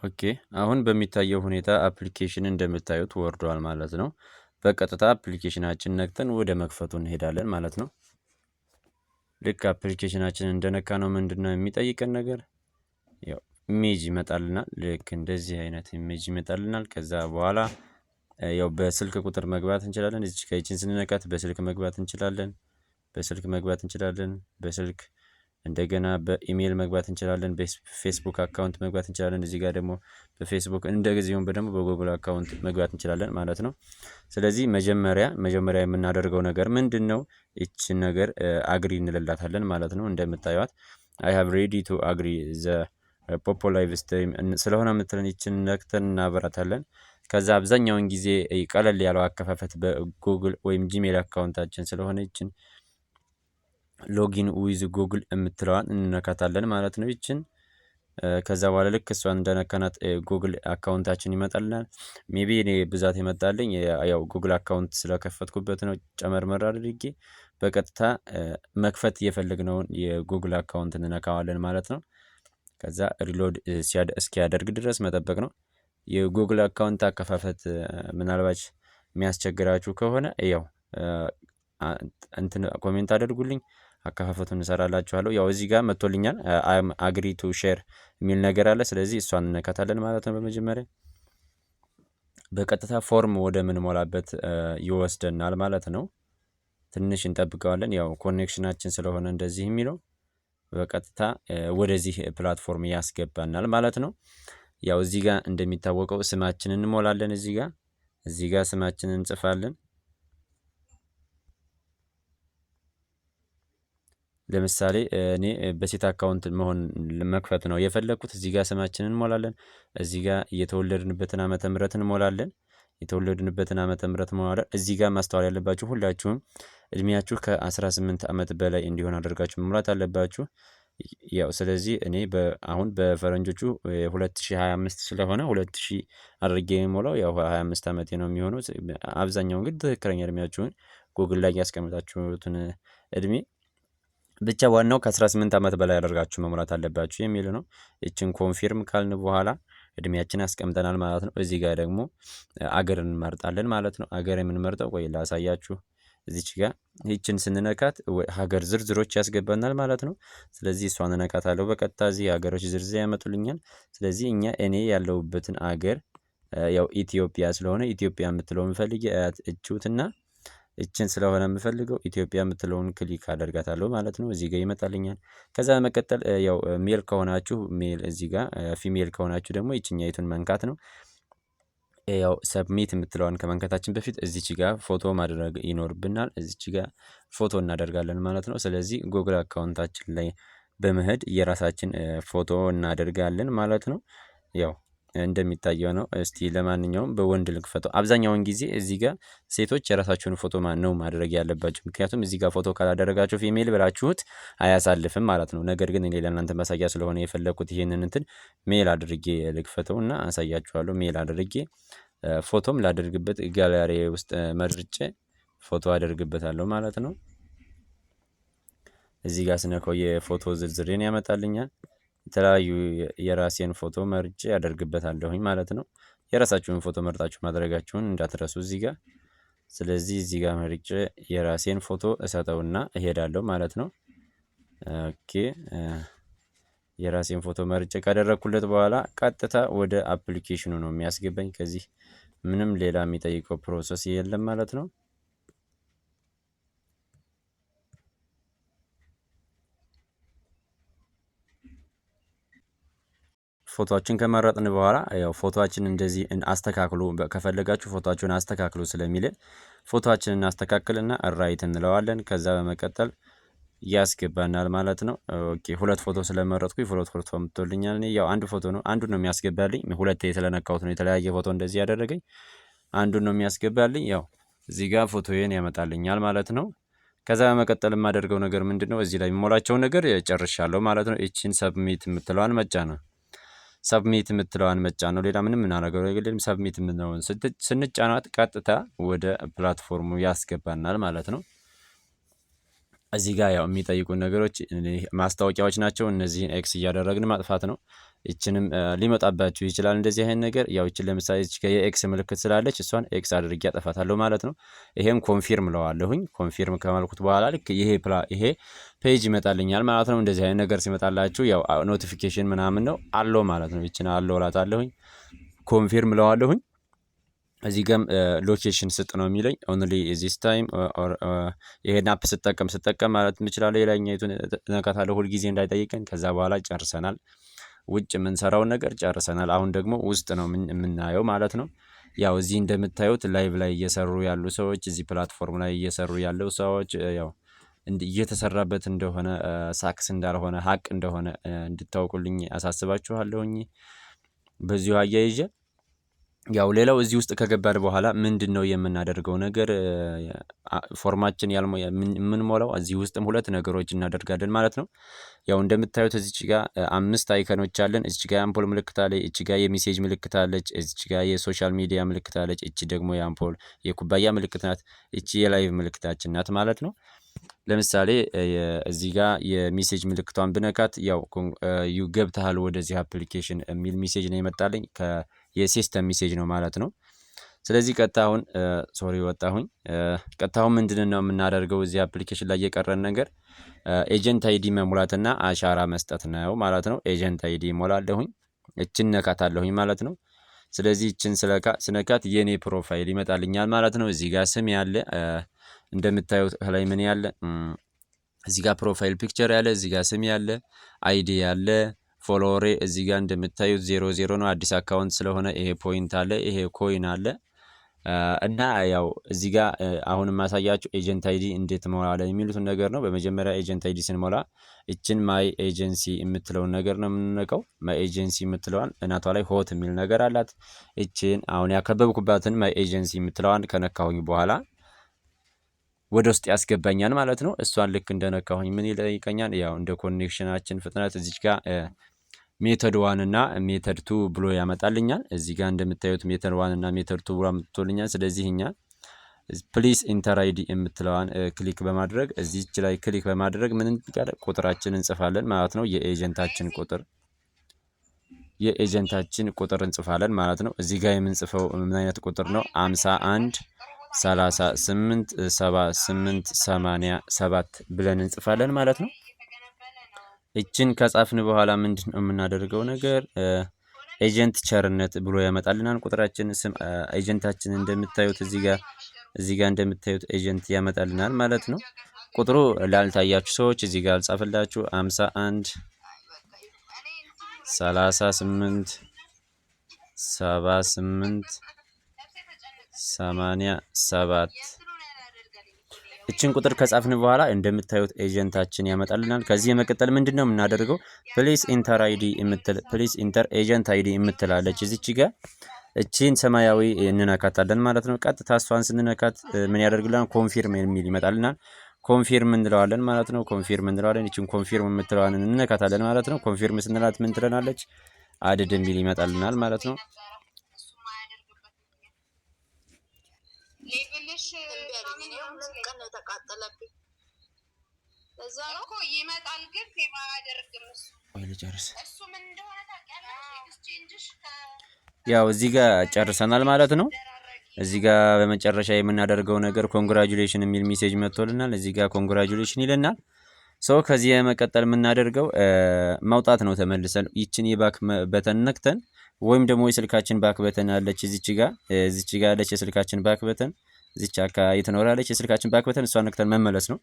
ኦኬ አሁን በሚታየው ሁኔታ አፕሊኬሽን እንደምታዩት ወርዷል ማለት ነው። በቀጥታ አፕሊኬሽናችን ነክተን ወደ መክፈቱ እንሄዳለን ማለት ነው። ልክ አፕሊኬሽናችንን እንደነካነው ምንድነው የሚጠይቀን ነገር? ያው ኢሜጅ ይመጣልናል። ልክ እንደዚህ አይነት ኢሜጅ ይመጣልናል። ከዛ በኋላ ያው በስልክ ቁጥር መግባት እንችላለን። እዚች ጋር ይቺን ስንነካት በስልክ መግባት እንችላለን። በስልክ እንደገና በኢሜል መግባት እንችላለን። በፌስቡክ አካውንት መግባት እንችላለን። እዚህ ጋር ደግሞ በፌስቡክ እንደዚሁም ደግሞ በጉግል አካውንት መግባት እንችላለን ማለት ነው። ስለዚህ መጀመሪያ የምናደርገው ነገር ምንድነው? ይቺን ነገር አግሪ እንልላታለን ማለት ነው። እንደምታዩት አይ ሃቭ ሬዲ ቱ አግሪ ዘ ፖፖ ላይቭ ስትሪም ስለሆነ የምትለን ይችን ነክተን እናበራታለን። ከዛ አብዛኛውን ጊዜ ቀለል ያለው አከፋፈት በጉግል ወይም ጂሜል አካውንታችን ስለሆነ ይችን ሎጊን ዊዝ ጉግል የምትለዋን እንነካታለን ማለት ነው። ይችን ከዛ በኋላ ልክ እሷን እንደነካናት ጉግል አካውንታችን ይመጣልናል። ሜቢ እኔ ብዛት የመጣልኝ ያው ጉግል አካውንት ስለከፈትኩበት ነው። ጨመርመር አድርጌ በቀጥታ መክፈት የፈለግነውን የጉግል አካውንት እንነካዋለን ማለት ነው። ከዛ ሪሎድ እስኪያደርግ ድረስ መጠበቅ ነው። የጉግል አካውንት አከፋፈት ምናልባት የሚያስቸግራችሁ ከሆነ ያው እንትን ኮሜንት አድርጉልኝ፣ አከፋፈቱን እሰራላችኋለሁ። ያው እዚህ ጋር መጥቶልኛል አግሪ ቱ ሼር የሚል ነገር አለ። ስለዚህ እሷን እንነካታለን ማለት ነው። በመጀመሪያ በቀጥታ ፎርም ወደ ምንሞላበት ይወስደናል ማለት ነው። ትንሽ እንጠብቀዋለን። ያው ኮኔክሽናችን ስለሆነ እንደዚህ የሚለው በቀጥታ ወደዚህ ፕላትፎርም ያስገባናል ማለት ነው። ያው እዚህ ጋር እንደሚታወቀው ስማችንን እንሞላለን። እዚህ ጋር ስማችንን እንጽፋለን። ለምሳሌ እኔ በሴት አካውንት መክፈት ነው የፈለኩት። እዚህ ጋር ስማችንን እንሞላለን። እዚህ ጋር የተወለድንበትን ዓመተ ምህረት እንሞላለን። እዚህ ጋር ማስተዋል ያለባችሁ ሁላችሁም እድሜያችሁ ከ18 ዓመት በላይ እንዲሆን አድርጋችሁ መሙላት አለባችሁ። ያው ስለዚህ እኔ አሁን በፈረንጆቹ 2025 ስለሆነ 2000 አድርጌ የምሞላው ያው 25 ዓመቴ ነው የሚሆነው። አብዛኛውን ግን ትክክለኛ እድሜያችሁን ጉግል ላይ ያስቀምጣችሁትን እድሜ ብቻ ዋናው ከ18 ዓመት በላይ አድርጋችሁ መሙላት አለባችሁ የሚል ነው። ይችን ኮንፊርም ካልን በኋላ እድሜያችን ያስቀምጠናል ማለት ነው። እዚህ ጋር ደግሞ አገር እንመርጣለን ማለት ነው። አገር የምንመርጠው ቆይ ላሳያችሁ። እዚች ጋር ይችን ስንነካት ሀገር ዝርዝሮች ያስገባናል ማለት ነው። ስለዚህ እሷን እነካታለሁ። በቀጥታ እዚህ ሀገሮች ዝርዝር ያመጡልኛል። ስለዚህ እኔ ያለሁበትን አገር ያው ኢትዮጵያ ስለሆነ ኢትዮጵያ የምትለውን ፈልጌ እችውትና እችን ስለሆነ የምፈልገው ኢትዮጵያ የምትለውን ክሊክ አደርጋታለሁ ማለት ነው። እዚህ ጋር ይመጣልኛል። ከዛ በመቀጠል ያው ሜል ከሆናችሁ ሜል፣ እዚህ ጋር ፊሜል ከሆናችሁ ደግሞ ይችኛይቱን መንካት ነው። ያው ሰብሚት የምትለዋን ከመንካታችን በፊት እዚች ጋር ፎቶ ማድረግ ይኖርብናል። እዚች ጋር ፎቶ እናደርጋለን ማለት ነው። ስለዚህ ጉግል አካውንታችን ላይ በመሄድ የራሳችን ፎቶ እናደርጋለን ማለት ነው። ያው እንደሚታየው ነው። እስቲ ለማንኛውም በወንድ ልክፈተው። አብዛኛውን ጊዜ እዚህ ጋር ሴቶች የራሳቸውን ፎቶ ነው ማድረግ ያለባቸው። ምክንያቱም እዚህ ጋር ፎቶ ካላደረጋችሁ ፊሜል ብላችሁት አያሳልፍም ማለት ነው። ነገር ግን እኔ ለእናንተ ማሳያ ስለሆነ የፈለኩት ይሄንን ሜል አድርጌ ልክፈተው እና አሳያችኋለሁ። ሜል አድርጌ ፎቶም ላደርግበት ጋላሪ ውስጥ መርጬ ፎቶ አደርግበታለሁ ማለት ነው። እዚህ ጋር ስነካው የፎቶ ዝርዝሬን ያመጣልኛል። የተለያዩ የራሴን ፎቶ መርጬ ያደርግበታለሁኝ ማለት ነው። የራሳችሁን ፎቶ መርጣችሁ ማድረጋችሁን እንዳትረሱ እዚህ ጋር። ስለዚህ እዚህ ጋር መርጬ የራሴን ፎቶ እሰጠውና እሄዳለሁ ማለት ነው። ኦኬ የራሴን ፎቶ መርጬ ካደረኩለት በኋላ ቀጥታ ወደ አፕሊኬሽኑ ነው የሚያስገባኝ። ከዚህ ምንም ሌላ የሚጠይቀው ፕሮሰስ የለም ማለት ነው። ፎቶአችን ከመረጥን በኋላ ያው ፎቶአችን እንደዚህ አስተካክሉ ከፈለጋችሁ ፎቶአችሁን አስተካክሉ ስለሚልን ፎቶአችንን እናስተካክልና ራይት እንለዋለን። ከዛ በመቀጠል ያስገባናል ማለት ነው። ኦኬ ሁለት ፎቶ ስለመረጥኩኝ ሁለት ፎቶ መጥቶልኛል። እኔ ያው አንድ ፎቶ ነው አንዱን ነው የሚያስገባልኝ። ሁለቴ ስለነካሁት ነው የተለያየ ፎቶ እንደዚህ ያደረገኝ። አንዱን ነው የሚያስገባልኝ። ያው እዚህ ጋር ፎቶዬን ያመጣልኛል ማለት ነው። ከዛ በመቀጠል የማደርገው ነገር ምንድነው? እዚህ ላይ የሚሞላቸው ነገር ጨርሻለሁ ማለት ነው። እቺን ሰብሚት የምትለዋን መጫን ነው። ሰብሚት የምትለዋን መጫን ነው። ሌላ ምንም የምናደርገው ነገር የለም። ሰብሚት የምትለውን ስንጫናት ቀጥታ ወደ ፕላትፎርሙ ያስገባናል ማለት ነው። እዚህ ጋር ያው የሚጠይቁን ነገሮች ማስታወቂያዎች ናቸው። እነዚህን ኤክስ እያደረግን ማጥፋት ነው። ይችንም ሊመጣባችሁ ይችላል እንደዚህ አይነት ነገር። ያው ይችን ለምሳሌ እዚህ ጋር የኤክስ ምልክት ስላለች እሷን ኤክስ አድርጌ አጠፋታለሁ ማለት ነው። ይሄም ኮንፊርም ለዋለሁኝ። ኮንፊርም ከማልኩት በኋላ ልክ ይሄ ፔጅ ይመጣልኛል ማለት ነው። እንደዚህ አይነት ነገር ሲመጣላችሁ ያው ኖቲፊኬሽን ምናምን ነው አለው ማለት ነው። ይችን አለው እላታለሁኝ። ኮንፊርም ለዋለሁኝ። እዚህ ጋም ሎኬሽን ስጥ ነው የሚለኝ። ኦንሊ ዚስ ታይም ይሄን አፕ ስጠቀም ማለት እንችላለን። ሌላኛይቱን ነካታለሁ ሁልጊዜ እንዳይጠይቀን። ከዛ በኋላ ጨርሰናል። ውጭ የምንሰራውን ነገር ጨርሰናል። አሁን ደግሞ ውስጥ ነው የምናየው ማለት ነው። ያው እዚህ እንደምታዩት ላይቭ ላይ እየሰሩ ያሉ ሰዎች፣ እዚህ ፕላትፎርም ላይ እየሰሩ ያለው ሰዎች ያው እየተሰራበት እንደሆነ ሳክስ እንዳልሆነ ሀቅ እንደሆነ እንድታውቁልኝ አሳስባችኋለሁኝ። በዚሁ አያይዤ ያው ሌላው እዚህ ውስጥ ከገባን በኋላ ምንድን ነው የምናደርገው ነገር ፎርማችን የምንሞላው እዚህ ውስጥም ሁለት ነገሮች እናደርጋለን ማለት ነው። ያው እንደምታዩት እዚች ጋር 5 አይከኖች አለን። እዚች ጋር የአምፖል ምልክት አለ። እቺ ጋር የሜሴጅ ምልክት አለች። እዚች ጋር የሶሻል ሚዲያ ምልክት አለች። እቺ ደግሞ የአምፖል የኩባያ ምልክት ናት። እቺ የላይቭ ምልክታችን ናት ማለት ነው። ለምሳሌ እዚህ ጋር የሜሴጅ ምልክቷን ብነካት ያው ገብተሃል ወደዚህ አፕሊኬሽን የሚል ሜሴጅ ነው የመጣልኝ። የሲስተም ሜሴጅ ነው ማለት ነው። ስለዚህ ቀጣሁን ወጣሁኝ። ቀጣሁን ምንድነው የምናደርገው እዚህ አፕሊኬሽን ላይ የቀረን ነገር ኤጀንት አይዲ መሙላትና አሻራ መስጠት ነው ማለት ነው። ኤጀንት አይዲ ሞላለሁኝ። እችን ነካታለሁኝ ማለት ነው። ስለዚህ እችን ስነካት የኔ ፕሮፋይል ይመጣልኛል ማለት ነው። እዚህ ጋር ስም ያለ እንደምታዩት ከላይ ምን ያለ እዚህ ጋር ፕሮፋይል ፒክቸር ያለ፣ እዚህ ጋር ስም ያለ፣ አይዲ ያለ፣ ፎሎወሬ እዚህ ጋር እንደምታዩት 00 ነው። አዲስ አካውንት ስለሆነ ይሄ ፖይንት አለ፣ ይሄ ኮይን አለ እና ያው እዚህ ጋር አሁን ማሳያችሁ ኤጀንት አይዲ እንዴት ሞላለ የሚሉትን ነገር ነው። በመጀመሪያ ኤጀንት አይዲ ስንሞላ እችን ማይ ኤጀንሲ የምትለውን ነገር ነው የምንነካው። ማይ ኤጀንሲ የምትለዋን እናቷ ላይ ሆት የሚል ነገር አላት። እችን አሁን ያከበብኩባትን ማይ ኤጀንሲ የምትለዋን ከነካሁኝ በኋላ ወደ ውስጥ ያስገባኛል ማለት ነው። እሷን ልክ እንደነካሁኝ ምን ይጠይቀኛል? ያው እንደ ኮኔክሽናችን ፍጥነት እዚች ጋር ሜተድ 1 እና ሜተድ 2 ብሎ ያመጣልኛል። እዚህ ጋር እንደምታዩት ሜተድ 1 እና ሜተድ 2 ብሎ አምጥቶልኛል። ስለዚህ እኛ ፕሊስ ኢንተር አይዲ የምትለዋን ክሊክ በማድረግ እዚች ላይ ክሊክ በማድረግ ምን ጋር ቁጥራችንን እንጽፋለን ማለት ነው። የኤጀንታችን ቁጥር እንጽፋለን ማለት ነው። እዚህ ጋር የምንጽፈው ምን አይነት ቁጥር ነው? 51 38 78 87 ብለን እንጽፋለን ማለት ነው። እችን ከጻፍን በኋላ ምንድነው የምናደርገው ነገር ኤጀንት ቸርነት ብሎ ያመጣልናል። ቁጥራችን ስም ኤጀንታችን እንደምታዩት እዚህ ጋር እንደምታዩት ኤጀንት ያመጣልናል ማለት ነው። ቁጥሩ ላልታያችሁ ሰዎች እዚህ ጋር አልጻፈላችሁ 51 38 78 87 እችን ቁጥር ከጻፍን በኋላ እንደምታዩት ኤጀንታችን ያመጣልናል። ከዚህ የመቀጠል ምንድነው የምናደርገው ፕሊስ ኢንተር አይዲ ፕሊስ ኢንተር ኤጀንት አይዲ የምትላለች እዚች ጋር እቺን ሰማያዊ እንነካታለን ማለት ነው። ቀጥታ እሷን ስንነካት ምን ያደርግልናል? ኮንፊርም የሚል ይመጣልናል። ኮንፊርም እንለዋለን ማለት ነው። ኮንፊርም እንለዋለን። እቺን ኮንፊርም የምትለዋን እንነካታለን ማለት ነው። ኮንፊርም ስንላት ምን ትለናለች? አድድ የሚል ይመጣልናል ማለት ነው። ሌብልሽ ቀን ተቃጠለብኝ። ለዛ ነው እኮ ይመጣል፣ ግን የማያደርግም እሱ ምን እንደሆነ ታውቂያለሽ? ኤክስቼንጅሽ ያው እዚህ ጋር ጨርሰናል ማለት ነው። እዚህ ጋር በመጨረሻ የምናደርገው ነገር ኮንግራጁሌሽን የሚል ሜሴጅ መጥቶልናል። እዚህ ጋር ኮንግራጁሌሽን ይለናል። ሰው ከዚህ የመቀጠል የምናደርገው ማውጣት ነው። ተመልሰን ይችን የባክ በተን ነክተን ወይም ደግሞ የስልካችን ባክ በተን አለች እዚች ጋር አለች የስልካችን ባክ በተን እዚች አካባቢ ትኖራለች የስልካችን ባክ በተን፣ እሷን ነክተን መመለስ ነው።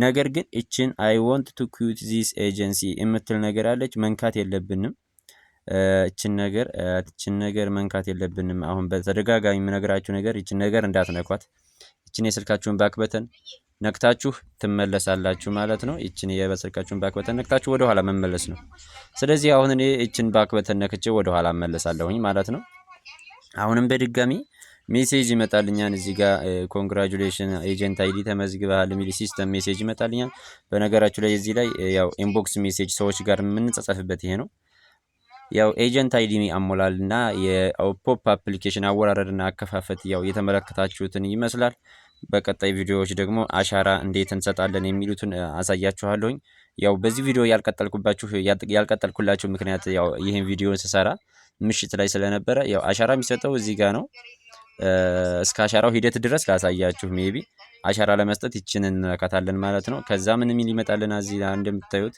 ነገር ግን እችን አይ ዋንት ቱ ኩዊት ዚስ ኤጀንሲ የምትል ነገር አለች፣ መንካት የለብንም። እችን ነገር መንካት የለብንም። አሁን በተደጋጋሚ የምነግራችሁ ነገር እችን ነገር እንዳትነኳት። እችን የስልካችሁን ባክ በተን ነክታችሁ ትመለሳላችሁ ማለት ነው። እችን የስልካችሁን ባክ በተን ነክታችሁ ወደ ኋላ መመለስ ነው። ስለዚህ አሁን እኔ እችን ባክ በተን ነክቼ ወደ ኋላ እመለሳለሁኝ ማለት ነው። አሁንም በድጋሚ ሜሴጅ ይመጣልኛል። እዚህ ጋር ኮንግራጁሌሽን ኤጀንት አይዲ ተመዝግበሃል የሚል ሲስተም ሜሴጅ ይመጣልኛል። በነገራችሁ ላይ እዚህ ላይ ያው ኢንቦክስ ሜሴጅ ሰዎች ጋር የምንጻጻፍበት ይሄ ነው። ያው ኤጀንት አይዲ አሞላልና የፖፕ አፕሊኬሽን አወራረድና አከፋፈት ያው የተመለከታችሁትን ይመስላል። በቀጣይ ቪዲዮዎች ደግሞ አሻራ እንዴት እንሰጣለን የሚሉትን አሳያችኋለሁኝ። ያው በዚህ ቪዲዮ ያልቀጠልኩላችሁ ምክንያት ያው ይህን ቪዲዮ ስሰራ ምሽት ላይ ስለነበረ ያው አሻራ የሚሰጠው እዚህ ጋር ነው። እስከ አሻራው ሂደት ድረስ ላሳያችሁ። ሜቢ አሻራ ለመስጠት ይችን እንነካታለን ማለት ነው። ከዛ ምን ሚል ይመጣልና እዚህ እንደምታዩት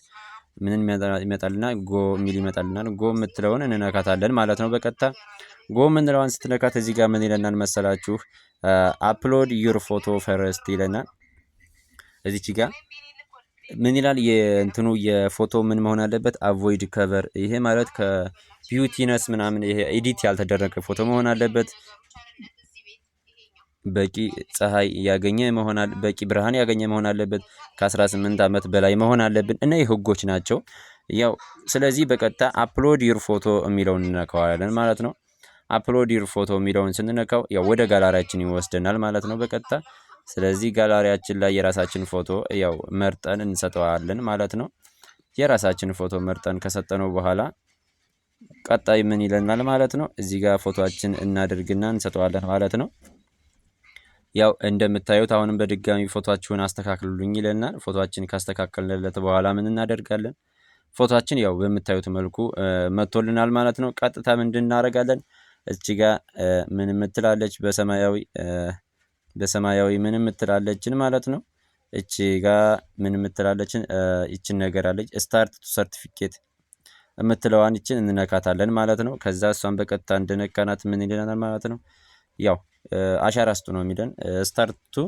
ምን ይመጣልና ጎ ሚል ይመጣልና ጎ የምትለውን እንነካታለን ማለት ነው። በቀጥታ ጎ የምንለዋን ስትነካት እዚህ ጋር ምን ይለናል መሰላችሁ? አፕሎድ ዩር ፎቶ ፈርስት ይለናል። እዚች ጋር ምን ይላል? የእንትኑ የፎቶ ምን መሆን አለበት? አቮይድ ከቨር። ይሄ ማለት ከቢዩቲነስ ምናምን ይሄ ኤዲት ያልተደረገ ፎቶ መሆን አለበት። በቂ ፀሐይ ያገኘ በቂ ብርሃን ያገኘ መሆን አለበት። ከ18 ዓመት በላይ መሆን አለብን እና የህጎች ናቸው። ያው ስለዚህ በቀጥታ አፕሎድ ዩር ፎቶ የሚለውን እንነካዋለን ማለት ነው። አፕሎድ ዩር ፎቶ የሚለውን ስንነካው ያው ወደ ጋላሪያችን ይወስደናል ማለት ነው በቀጥታ። ስለዚህ ጋላሪያችን ላይ የራሳችን ፎቶ ያው መርጠን እንሰጠዋለን ማለት ነው። የራሳችን ፎቶ መርጠን ከሰጠነው በኋላ ቀጣይ ምን ይለናል ማለት ነው? እዚህ ጋር ፎቶአችን እናደርግና እንሰጠዋለን ማለት ነው። ያው እንደምታዩት አሁንም በድጋሚ ፎቶአችሁን አስተካክሉልኝ ይለናል። ፎቶአችን ካስተካከልንለት በኋላ ምን እናደርጋለን? ፎቶአችን ያው በምታዩት መልኩ መጥቶልናል ማለት ነው። ቀጥታ ምንድን እናደርጋለን? እዚህ ጋር ምን ምትላለች በሰማያዊ ምን ምትላለችን ማለት ነው። እቺ ጋር ምን ምትላለችን እቺን ነገር አለች ስታርት ቱ ሰርቲፊኬት የምትለዋን እቺን እንነካታለን ማለት ነው። ከዛ እሷን በቀጥታ እንደነካናት ምን ይለናል ማለት ነው። ያው አሻራ ስጡ ነው የሚለን። ስታርት ቱ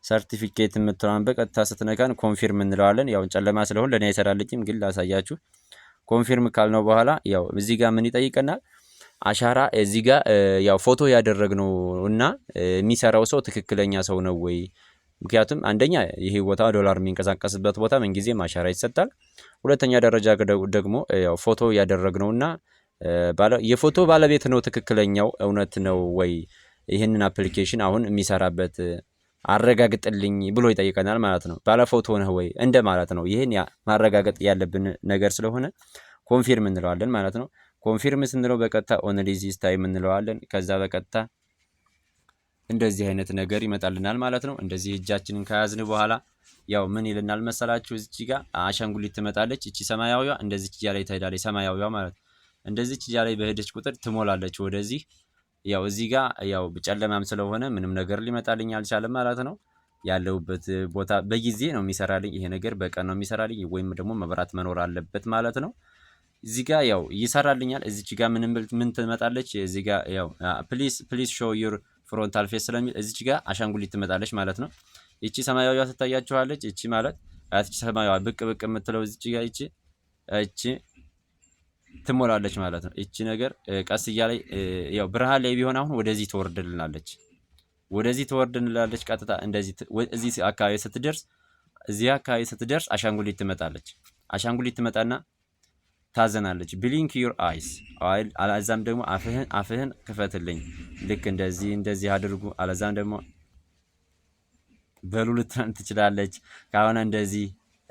ሰርቲፊኬት የምትለዋን በቀጥታ ስትነካን ኮንፊርም እንለዋለን። ያው ጨለማ ስለሆነ ለኔ አይሰራልኝም፣ ግን ላሳያችሁ። ኮንፊርም ካልነው በኋላ ያው እዚህ ጋር ምን ይጠይቀናል? አሻራ እዚህ ጋር ያው ፎቶ ያደረግነው እና የሚሰራው ሰው ትክክለኛ ሰው ነው ወይ? ምክንያቱም አንደኛ ይሄ ቦታ ዶላር የሚንቀሳቀስበት ቦታ ምንጊዜም አሻራ ይሰጣል። ሁለተኛ ደረጃ ደግሞ ያው ፎቶ ያደረግነውና የፎቶ ባለቤት ነው ትክክለኛው እውነት ነው ወይ? ይህንን አፕሊኬሽን አሁን የሚሰራበት አረጋግጥልኝ ብሎ ይጠይቀናል ማለት ነው። ባለፎቶ ነህ ወይ እንደ ማለት ነው። ይህን ማረጋገጥ ያለብን ነገር ስለሆነ ኮንፊርም እንለዋለን ማለት ነው። ኮንፊርም ስንለው በቀጥታ ኦንሊ ዚስ ታይም እንለዋለን። ከዛ በቀጥታ እንደዚህ አይነት ነገር ይመጣልናል ማለት ነው። እንደዚህ እጃችንን ከያዝን በኋላ ያው ምን ይልናል መሰላችሁ? እዚህ ጋር አሻንጉሊት ትመጣለች። እቺ ሰማያዊዋ እንደዚህ እጃ ላይ ትሄዳለች። ሰማያዊዋ ማለት እንደዚህ እጃ ላይ በሄደች ቁጥር ትሞላለች ወደዚህ። ያው እዚህ ጋር ያው ጨለማም ስለሆነ ምንም ነገር ሊመጣልኝ አልቻለም ማለት ነው። ያለውበት ቦታ በጊዜ ነው የሚሰራልኝ። ይሄ ነገር በቀን ነው የሚሰራልኝ፣ ወይም ደግሞ መብራት መኖር አለበት ማለት ነው። እዚህ ጋር ያው ይሰራልኛል። እዚች ጋር ምን ትመጣለች? እዚህ ጋር ያው ፕሊዝ ሾው ዩር ፍሮንታል ፌስ ስለሚል እዚች ጋር አሻንጉሊት ትመጣለች ማለት ነው። እቺ ሰማያዊዋ ትታያችኋለች። እቺ ማለት እቺ ሰማያዊዋ ብቅ የምትለው እዚች ጋር እቺ ትሞላለች ማለት ነው። እቺ ነገር ቀስ እያለች ያው ብርሃን ላይ ቢሆን አሁን ወደዚህ ትወርድልናለች። ቀጥታ እንደዚህ እዚህ አካባቢ ስትደርስ አሻንጉሊት ትመጣለች። አሻንጉሊት ትመጣና ታዘናለች። ብሊንክ ዩር አይስ አለዛም ደግሞ አፍህን ክፈትልኝ፣ ልክ እንደዚህ አድርጉ። አለዛም ደግሞ በሉ ልትለን ትችላለች። ካሁን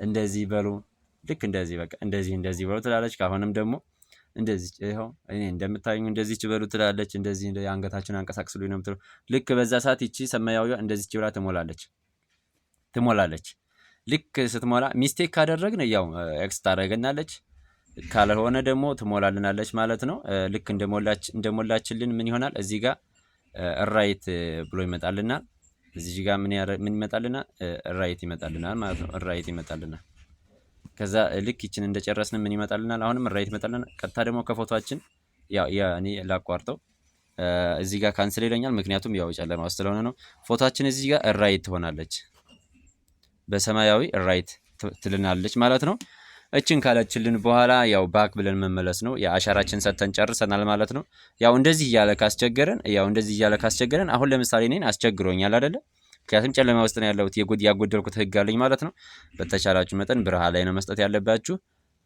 እንደዚህ በሉ፣ ልክ እንደዚህ በቃ እንደዚህ በሉ ትላለች። ካሁንም ደግሞ እንደዚህ ይኸው እኔ እንደምታዩኝ እንደዚህ በሉ ትላለች። እንደዚህ አንገታችሁን አንቀሳቅስሉኝ ነው የምትለው። ልክ በዛ ሰዓት ይቺ ሰማያዊዋ እንደዚህ ብላ ትሞላለች። ልክ ስትሞላ ሚስቴክ ካደረግን ያው ኤክስ ታደርገናለች፣ ካልሆነ ደግሞ ትሞላልናለች ማለት ነው። ልክ እንደሞላችልን ምን ይሆናል? እዚህ ጋር ራይት ብሎ ይመጣልናል። እዚህ ጋር ምን ይመጣልናል? ራይት ይመጣልናል ማለት ነው። ራይት ይመጣልናል። ከዛ ልክ ይችን እንደጨረስን ምን ይመጣልናል? አሁንም ራይት ይመጣልናል። ቀጥታ ደግሞ ከፎቶአችን ያው እኔ ላቋርጠው እዚህ ጋር ካንስል ይለኛል፣ ምክንያቱም ያው ጨለማ ውስጥ ስለሆነ ነው። ፎቶአችን እዚህ ጋር ራይት ትሆናለች፣ በሰማያዊ ራይት ትልናለች ማለት ነው። እችን ካለችልን በኋላ ያው ባክ ብለን መመለስ ነው። የአሻራችን ሰጥተን ጨርሰናል ማለት ነው። ያው እንደዚህ እያለ ካስቸገረን አሁን ለምሳሌ እኔን አስቸግሮኛል አይደለ? ምክንያቱም ጨለማ ውስጥ ነው ያለሁት፣ ያጎደልኩት ህግ አለኝ ማለት ነው። በተቻላችሁ መጠን ብርሃን ላይ ነው መስጠት ያለባችሁ።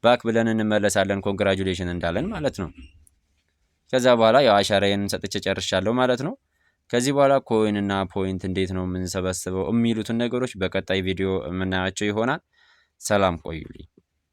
ባክ ብለን እንመለሳለን ኮንግራጁሌሽን እንዳለን ማለት ነው። ከዛ በኋላ ያው አሻራዬን ሰጥቼ ጨርሻለሁ ማለት ነው። ከዚህ በኋላ ኮይን እና ፖይንት እንዴት ነው የምንሰበስበው የሚሉትን ነገሮች በቀጣይ ቪዲዮ የምናያቸው ይሆናል። ሰላም ቆዩልኝ።